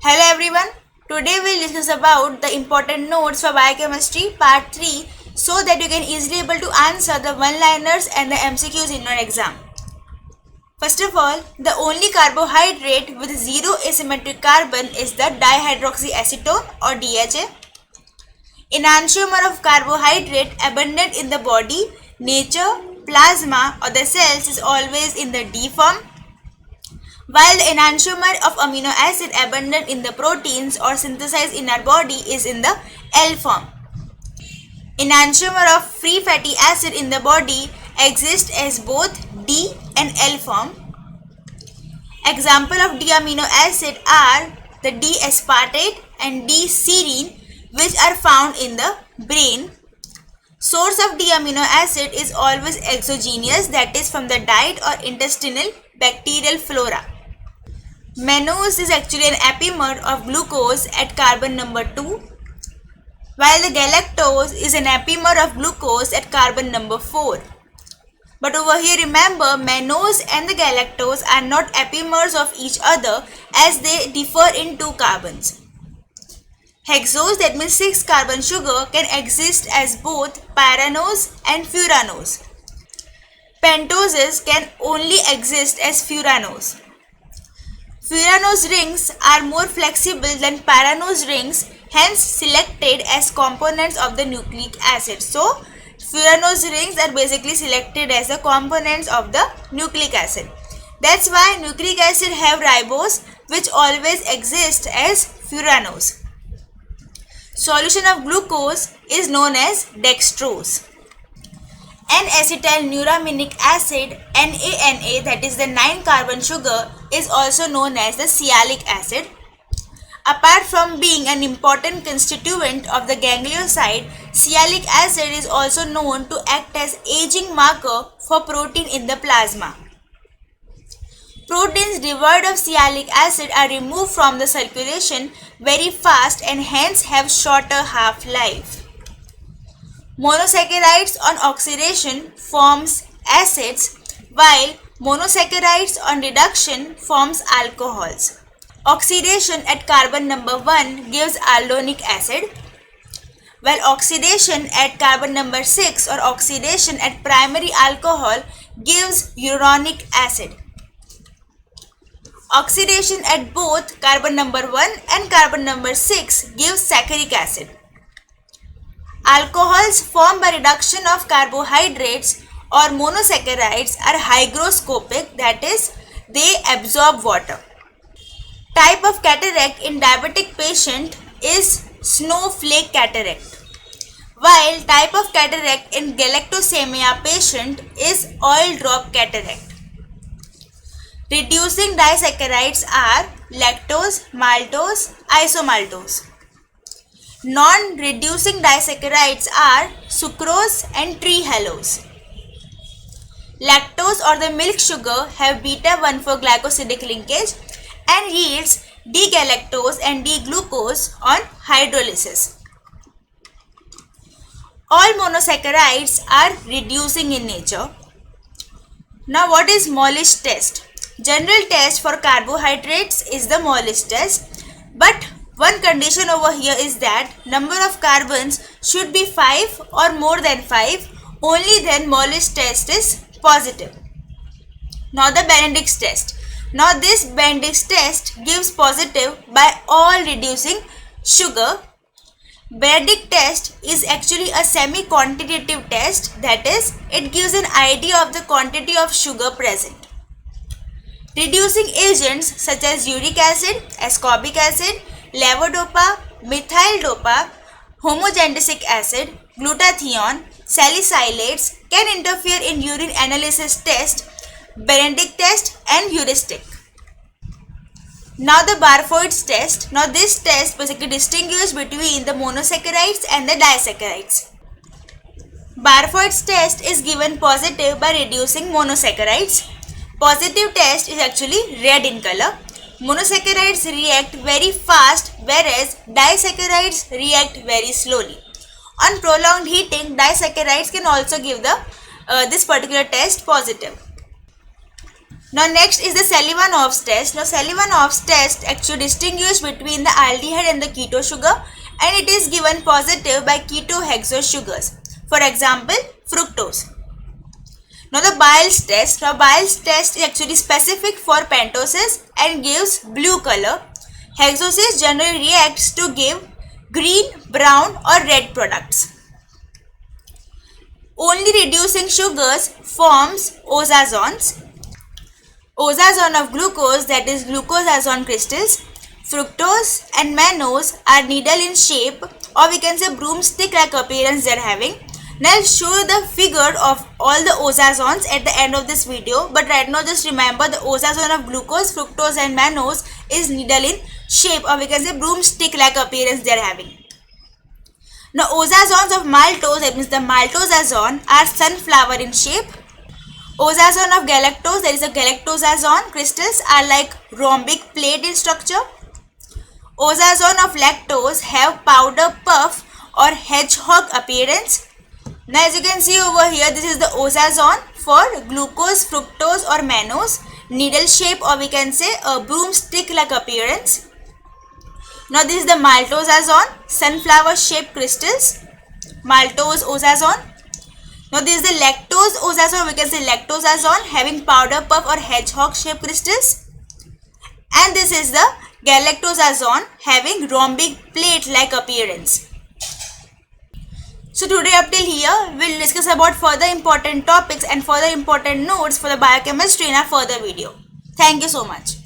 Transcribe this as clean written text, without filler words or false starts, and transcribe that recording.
Hello everyone. Today we'll discuss about the important notes for biochemistry part 3 so that you can easily able to answer the one-liners and the MCQs in your exam. First of all, the only carbohydrate with zero asymmetric carbon is the dihydroxyacetone or DHA. Enantiomer of carbohydrate abundant in the body, nature, plasma or the cells is always in the D form, while the enantiomer of amino acid abundant in the proteins or synthesized in our body is in the L form. Enantiomer of free fatty acid in the body exists as both D and L form. Example of D amino acid are the D-aspartate and D-serine, which are found in the brain. Source of D amino acid is always exogenous, that is from the diet or intestinal bacterial flora. Mannose is actually an epimer of glucose at carbon number 2, while the galactose is an epimer of glucose at carbon number 4. But over here remember, mannose and the galactose are not epimers of each other as they differ in 2 carbons. Hexose, that means 6 carbon sugar, can exist as both pyranose and furanose. Pentoses can only exist as furanose. Furanose rings are more flexible than pyranose rings, hence selected as components of the nucleic acid. So, furanose rings are basically selected as the components of the nucleic acid. That's why nucleic acid have ribose, which always exists as furanose. Solution of glucose is known as dextrose. N-acetylnuraminic acid, NaNA, that is the 9 carbon sugar, is also known as the sialic acid. Apart from being an important constituent of the ganglioside, sialic acid is also known to act as aging marker for protein in the plasma. Proteins devoid of sialic acid are removed from the circulation very fast and hence have shorter half-life. Monosaccharides on oxidation forms acids, while monosaccharides on reduction forms alcohols. Oxidation at carbon number 1 gives aldonic acid, while oxidation at carbon number 6 or oxidation at primary alcohol gives uronic acid. Oxidation at both carbon number 1 and carbon number 6 gives saccharic acid. Alcohols formed by reduction of carbohydrates or monosaccharides are hygroscopic, that is, they absorb water. Type of cataract in diabetic patient is snowflake cataract, while type of cataract in galactosemia patient is oil drop cataract. Reducing disaccharides are lactose, maltose, isomaltose. Non-reducing disaccharides are sucrose and trehalose. Lactose or the milk sugar have beta-1,4 glycosidic linkage and yields D-galactose and D-glucose on hydrolysis. All monosaccharides are reducing in nature. Now what is Molish test? General test for carbohydrates is the Molish test, but one condition over here is that number of carbons should be 5 or more than 5, only then Molish test is positive. Now the Benedict's test. Now this Benedict's test gives positive by all reducing sugar. Benedict test is actually a semi-quantitative test, that is, it gives an idea of the quantity of sugar present. Reducing agents such as uric acid, ascorbic acid, levodopa, methyl dopa, homogendesic acid, glutathione, salicylates can interfere in urine analysis test, Benedict test and heuristic. Now the Barfoed's test. Now this test basically distinguishes between the monosaccharides and the disaccharides. Barfoed's test is given positive by reducing monosaccharides. Positive test is actually red in color. Monosaccharides react very fast, whereas disaccharides react very slowly. On prolonged heating, disaccharides can also give the this particular test positive. Now next is the Selivanov's test. Now Selivanov's test actually distinguishes between the aldehyde and the keto sugar, and it is given positive by ketohexose sugars. For example, fructose. Now the Biles test. Now Biles test is actually specific for pentoses and gives blue color. Hexoses generally reacts to give green, brown or red products. Only reducing sugars forms oxazones. Oxazone of glucose, that is glucosazone crystals. Fructose and mannose are needle in shape, or we can say broomstick like appearance they are having. Now I'll show you the figure of all the oxazones at the end of this video, but right now just remember the oxazone of glucose, fructose and mannose is needle in shape, or we can say broomstick like appearance they are having. Now oxazones of maltose, that means the maltosazone, are sunflower in shape. Oxazone of galactose, there is a galactosazone crystals, are like rhombic plate in structure. Oxazone of lactose have powder puff or hedgehog appearance. Now as you can see over here, this is the oxazone for glucose, fructose or mannose, needle shape, or we can say a broomstick like appearance. Now this is the maltosazone, sunflower shaped crystals, maltose oxazone. Now this is the lactose oxazone, we can say lactosazone, having powder puff or hedgehog shaped crystals. And this is the galactosazone, having rhombic plate like appearance. So today up till here, we'll discuss about further important topics and further important notes for the biochemistry in a further video. Thank you so much.